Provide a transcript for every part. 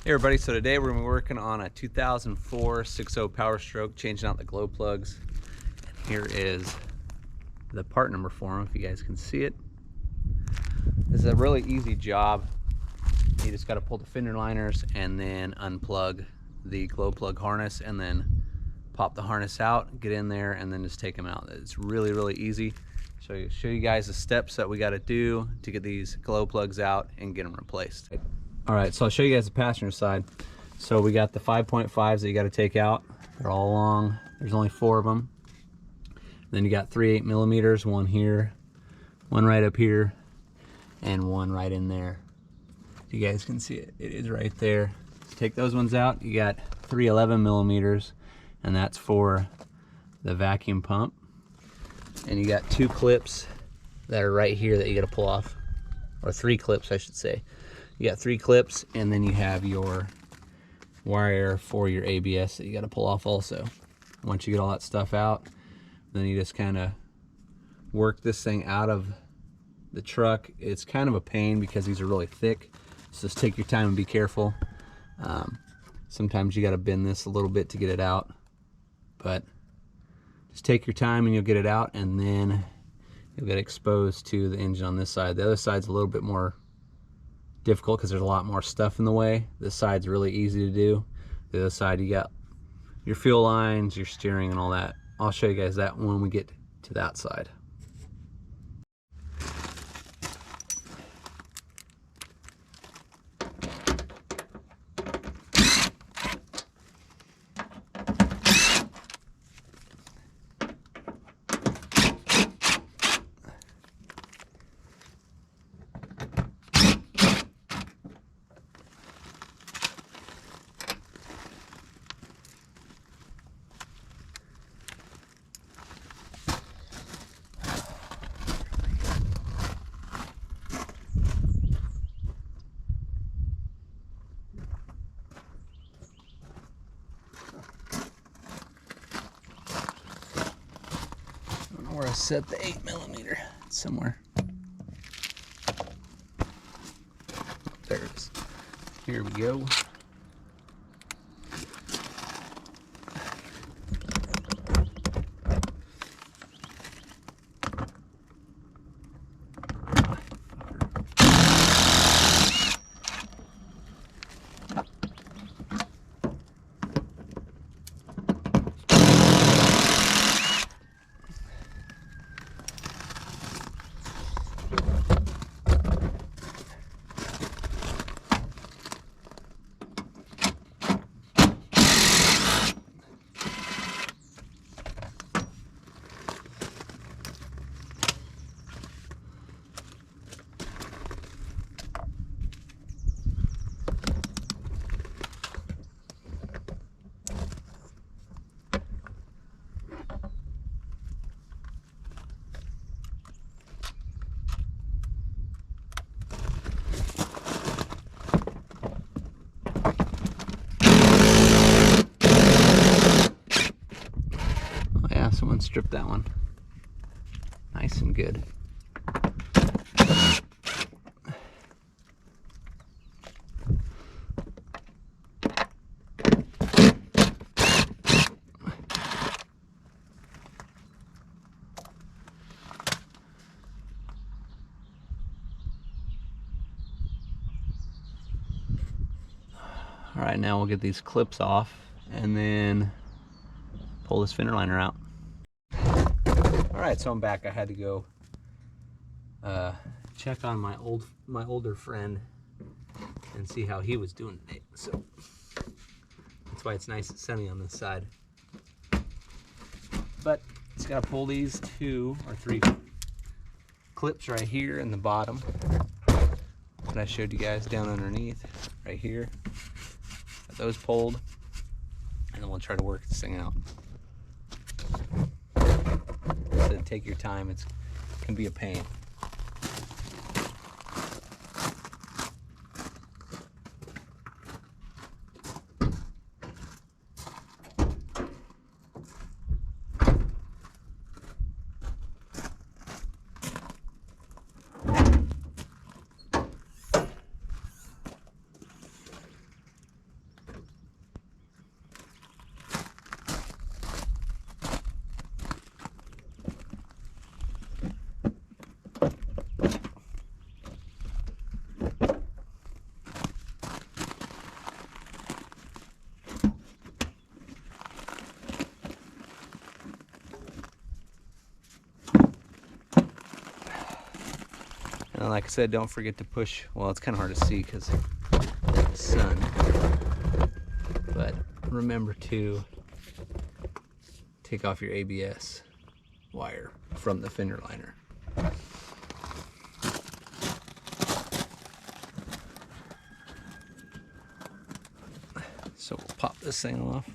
Hey everybody, so today we're going to be working on a 2004 6.0 Powerstroke, changing out the glow plugs. And here is the part number for them, if you guys can see it. This is a really easy job. You just got to pull the fender liners and then unplug the glow plug harness and then pop the harness out, get in there, and then just take them out. It's really, really easy. So show you guys the steps that we got to do to get these glow plugs out and get them replaced. All right, so I'll show you guys the passenger side. So we got the 5.5s that you got to take out. They're all long. There's only 4 of them. Then you got 3 8mm, one here, one right up here, and one right in there. You guys can see it. It is right there. So take those ones out. You got 3 11mm, and that's for the vacuum pump. And you got 2 clips that are right here that you got to pull off, or 3 clips, I should say. You got 3 clips, and then you have your wire for your ABS that you got to pull off also. Once you get all that stuff out, then you just kind of work this thing out of the truck. It's kind of a pain because these are really thick, so just take your time and be careful. Sometimes you got to bend this a little bit to get it out, but just take your time and you'll get it out, and then you'll get exposed to the engine on this side. The other side's a little bit more difficult because there's a lot more stuff in the way. This side's really easy to do. The other side, you got your fuel lines, your steering, and all that. I'll show you guys that when we get to that side. Where I set the 8mm, it's somewhere. There it is. Here we go. Someone stripped that one nice and good. All right, now we'll get these clips off and then pull this fender liner out. All right, so I'm back. I had to go check on my older friend and see how he was doing today. So that's why it's nice and sunny on this side. But it's got to pull these 2 or 3 clips right here in the bottom that I showed you guys down underneath, right here. Got those pulled, and then we'll try to work this thing out. So take your time, it can be a pain. like I said, don't forget to push. Well, it's kind of hard to see because of the sun, but remember to take off your ABS wire from the fender liner. So we'll pop this thing off.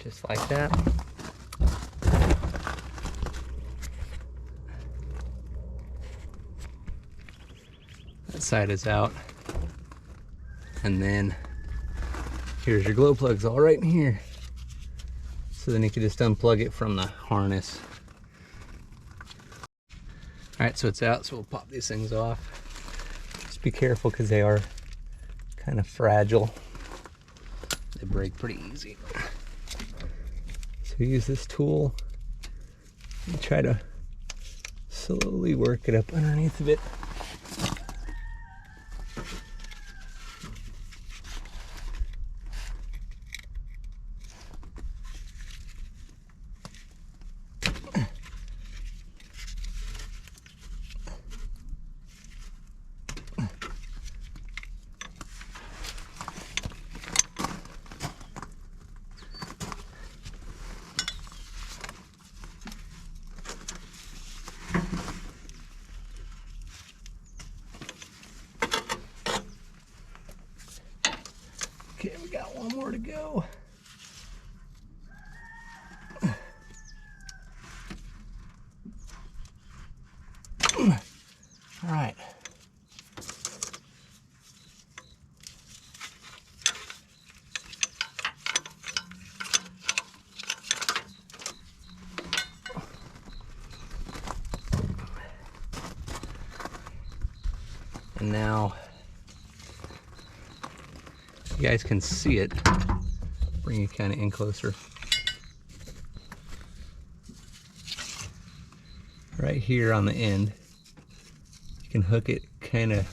Just like that. That side is out. And then here's your glow plugs all right in here. So then you can just unplug it from the harness. All right, so it's out, so we'll pop these things off. Just be careful because they are kind of fragile. They break pretty easy. So use this tool and try to slowly work it up underneath of it. Okay, we got one more to go. All right. And now you guys can see it. Bring it kind of in closer. Right here on the end, you can hook it kind of.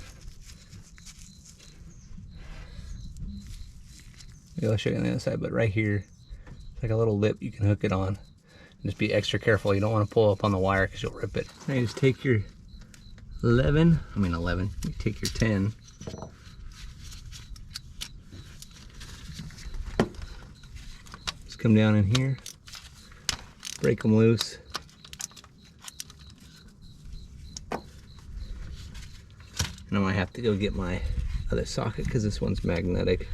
Maybe I'll show you on the other side, but right here, it's like a little lip you can hook it on. Just be extra careful. You don't want to pull up on the wire because you'll rip it. Now you just take your 11. You take your 10. Just come down in here, break them loose. And I might have to go get my other socket because this one's magnetic.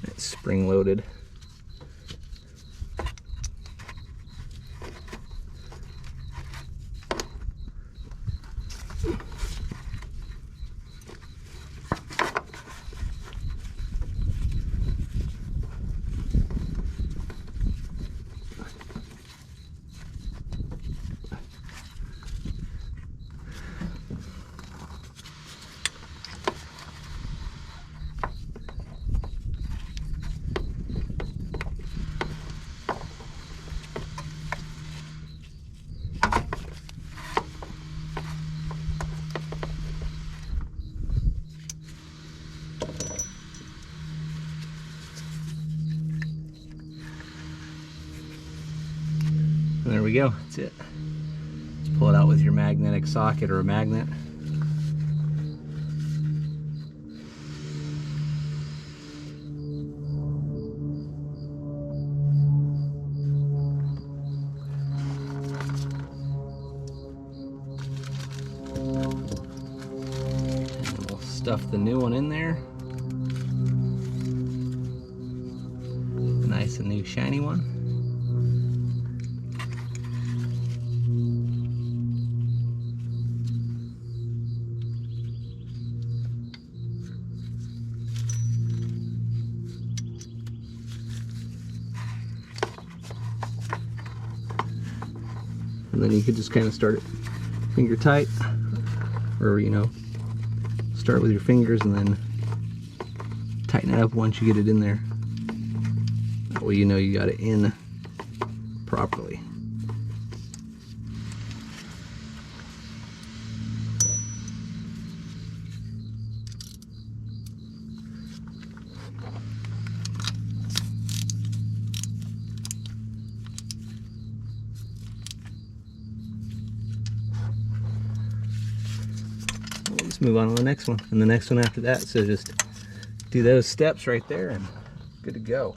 It's spring loaded. And there we go, that's it. Just pull it out with your magnetic socket or a magnet. And we'll stuff the new one in there. Nice and new shiny one. And then you could just kind of start it finger tight, or start with your fingers and then tighten it up once you get it in there. That way you know you got it in properly. We'll just move on to the next one, and the next one after that. So just do those steps right there and good to go.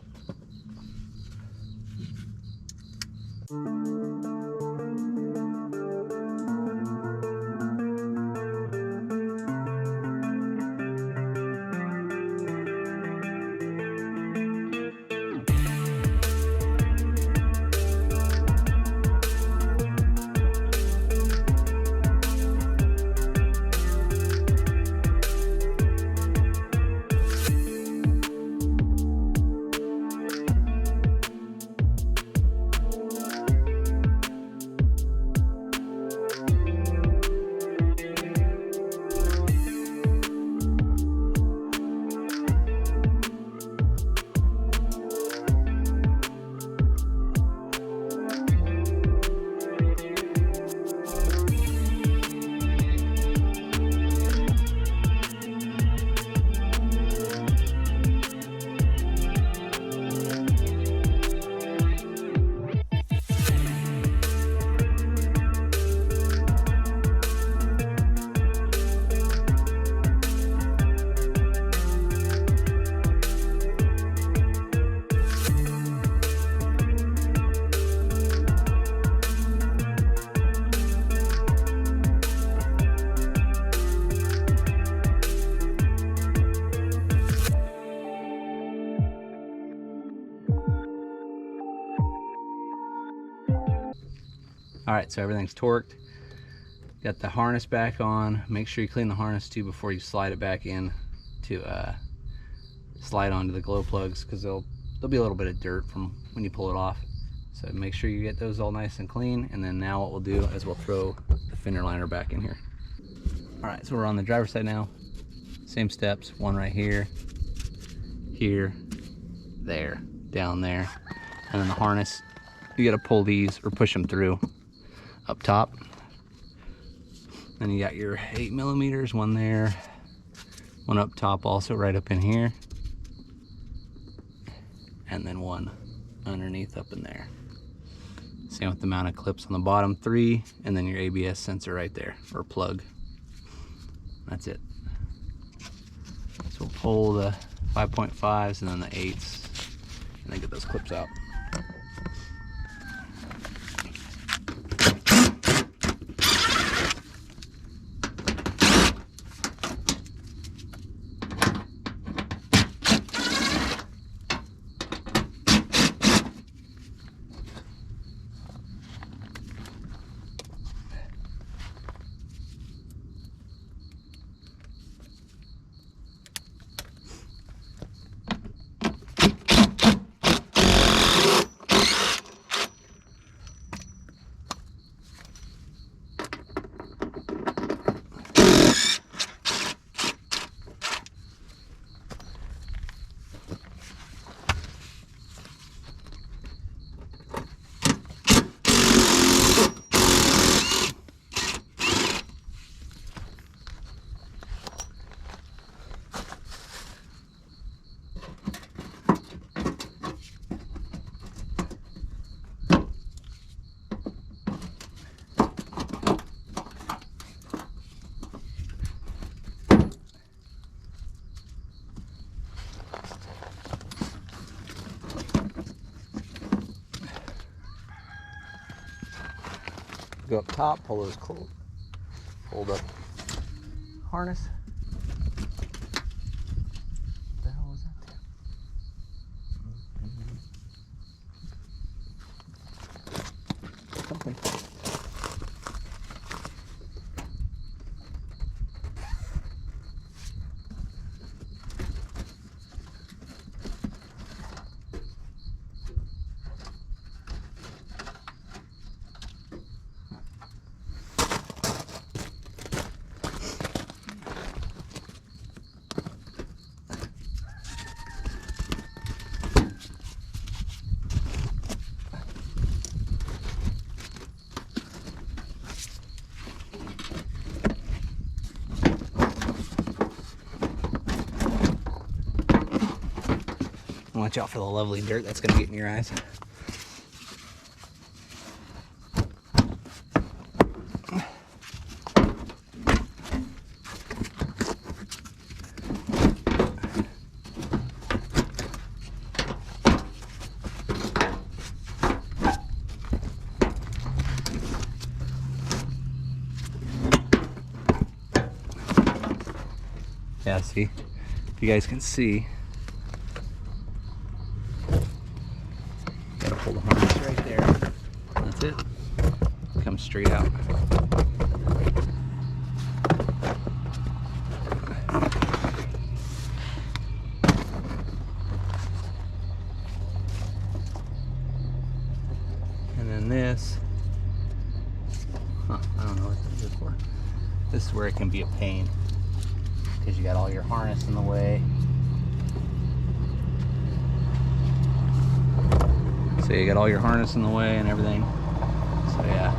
All right, so everything's torqued. Got the harness back on. Make sure you clean the harness too before you slide it back in to slide onto the glow plugs, because there'll be a little bit of dirt from when you pull it off. So make sure you get those all nice and clean. And then now what we'll do is we'll throw the fender liner back in here. All right, so we're on the driver's side now. Same steps, one right here, here, there, down there. And then the harness, you gotta pull these or push them through up top. Then you got your 8mm, one there, one up top also right up in here, and then one underneath up in there. Same with the mounted clips on the bottom, 3, and then your ABS sensor right there, or plug. That's it. So we'll pull the 5.5s and then the 8s, and then get those clips out. go up top, pull those hold up harness. What the hell was that? Something. Watch out for the lovely dirt that's going to get in your eyes. Yeah, see, if you guys can see, gotta pull the harness right there. That's it. Comes straight out. And then this, I don't know what this is for. This is where it can be a pain, because you got all your harness in the way. So you got all your harness in the way and everything. So yeah.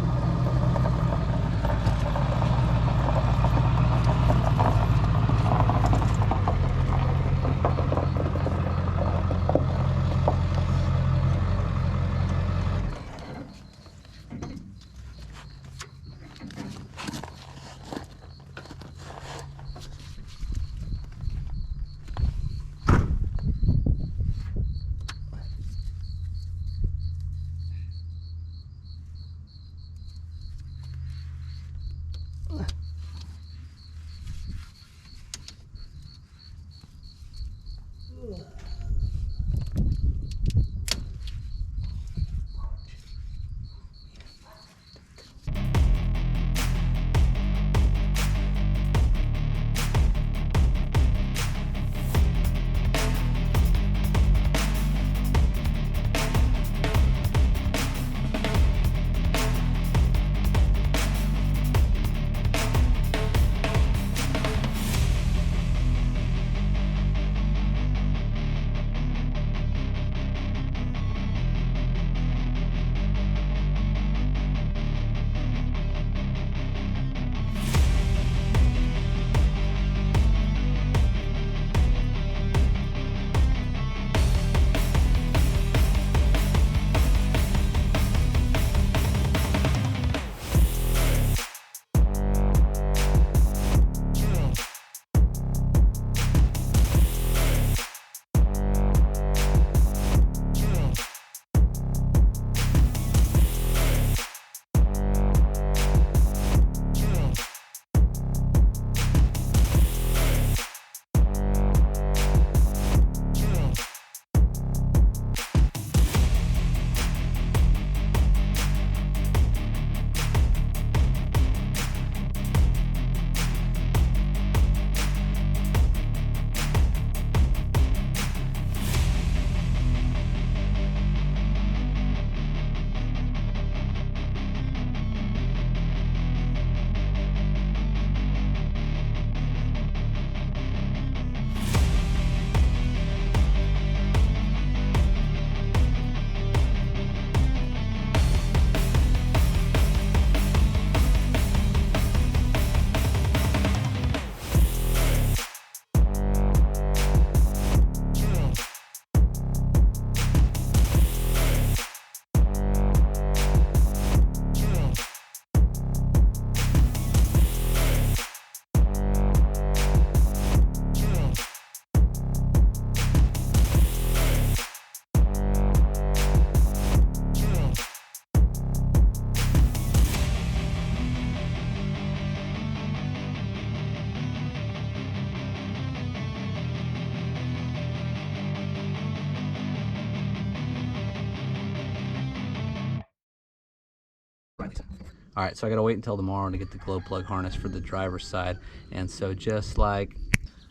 All right, so I gotta wait until tomorrow to get the glow plug harness for the driver's side. And so just like,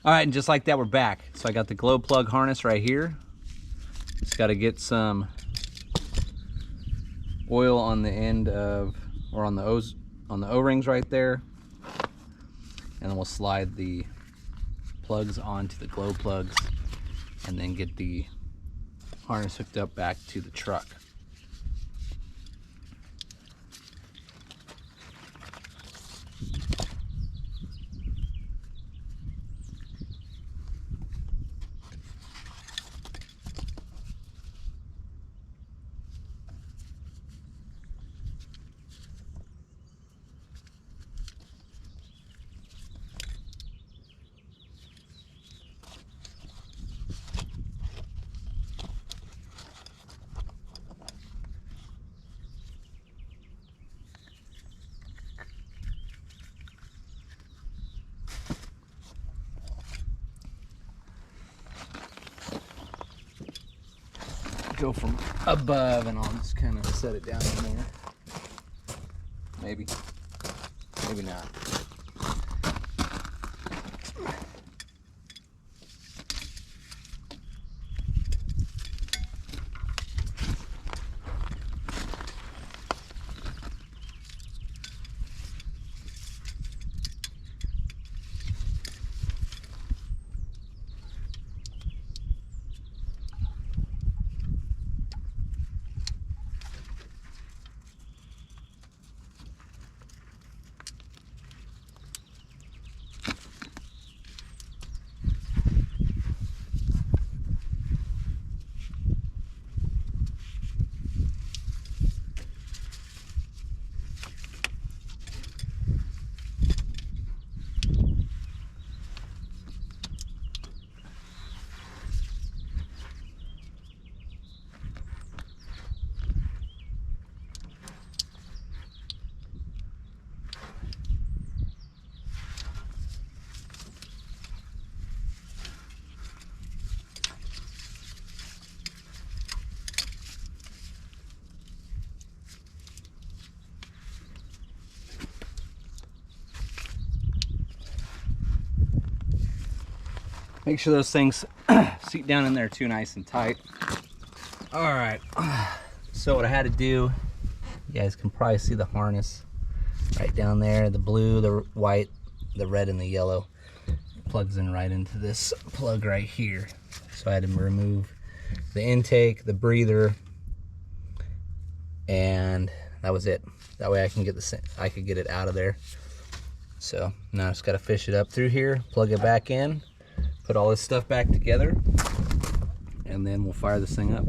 all right, and just like that, we're back. So I got the glow plug harness right here. Just gotta get some oil on the end of, or on the O-rings right there. And then we'll slide the plugs onto the glow plugs and then get the harness hooked up back to the truck. Go from above and I'll just kind of set it down in there. Maybe not. Make sure those things seat down in there too nice and tight. All right, so what I had to do, you guys can probably see the harness right down there, the blue, the white, the red, and the yellow. It plugs in right into this plug right here. So I had to remove the intake, the breather, and that was it. That way I could get it out of there. So now I just gotta fish it up through here, plug it back in, put all this stuff back together, and then we'll fire this thing up.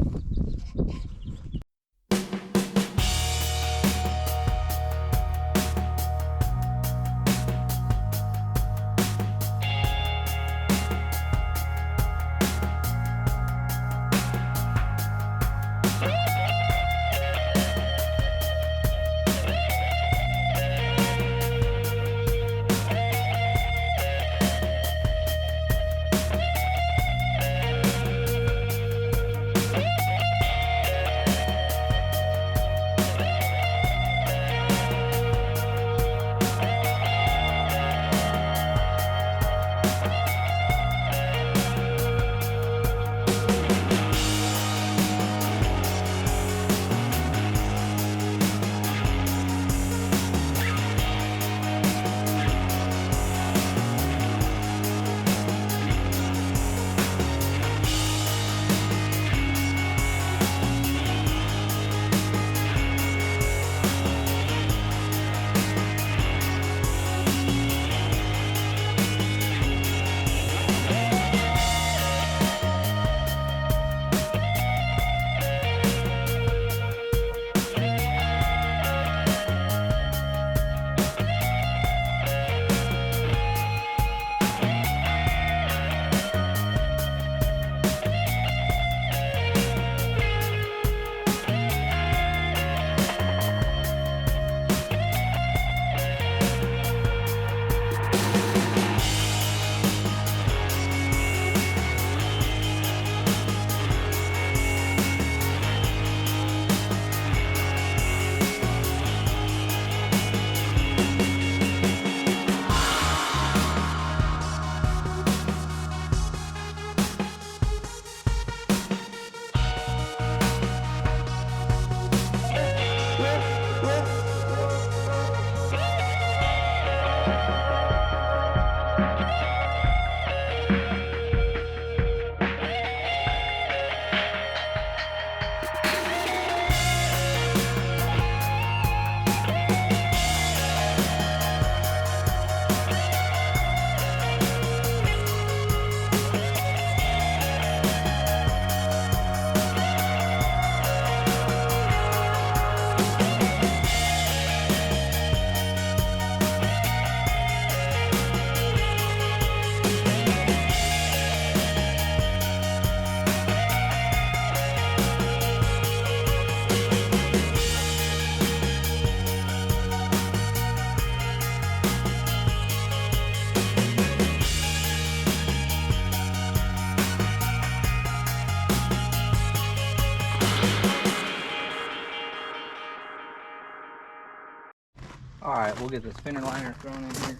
All right, we'll get the spinner liner thrown in here.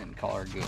And call her good.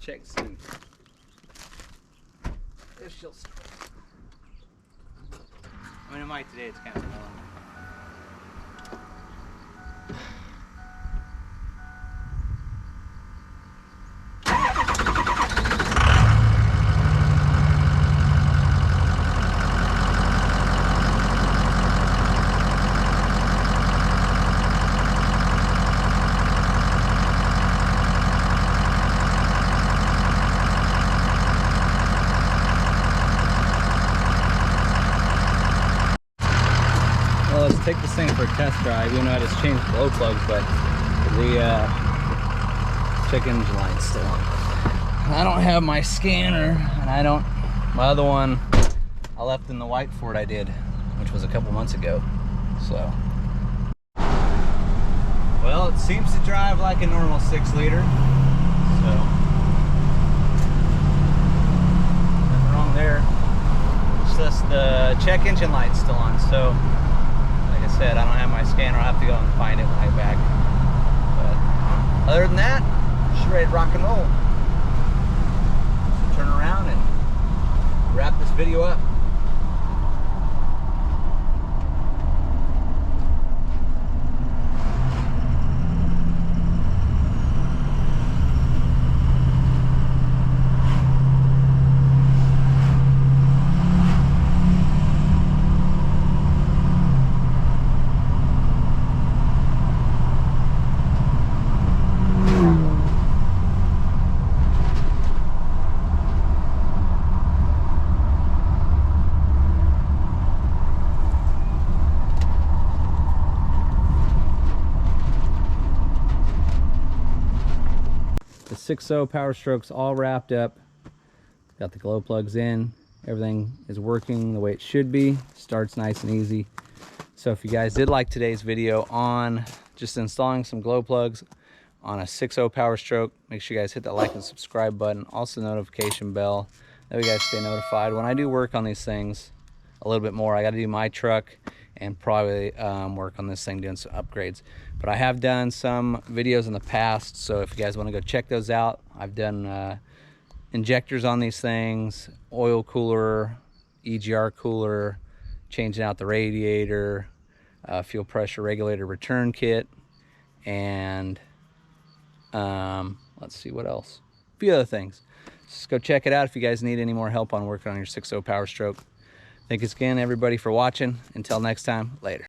Check see if she'll start. I mean, it might today, it's kind of warm. Well, let's take this thing for a test drive. You know, I just changed glow plugs, but the check engine light's still on. I don't have my scanner, and I don't. My other one, I left in the white Ford I did, which was a couple months ago. So, well, it seems to drive like a normal 6-liter. So, nothing wrong there. It's just the check engine light's still on. So, like I said, I don't have my scanner. I'll have to go and find it when I get back. But other than that, she's ready to rock and roll. So turn around and wrap this video up. The 6.0 Powerstroke's all wrapped up. Got the glow plugs in, Everything is working the way it should be. Starts nice and easy. So if you guys did like today's video on just installing some glow plugs on a 6.0 Powerstroke, make sure you guys hit that like and subscribe button, also the notification bell, that way you guys stay notified when I do work on these things a little bit more. I got to do my truck and probably work on this thing, doing some upgrades. But I have done some videos in the past, so if you guys want to go check those out, I've done injectors on these things, oil cooler, EGR cooler, changing out the radiator, fuel pressure regulator return kit, and let's see what else, a few other things. Just go check it out if you guys need any more help on working on your 6.0 Powerstroke. Thanks again everybody for watching. Until next time, later.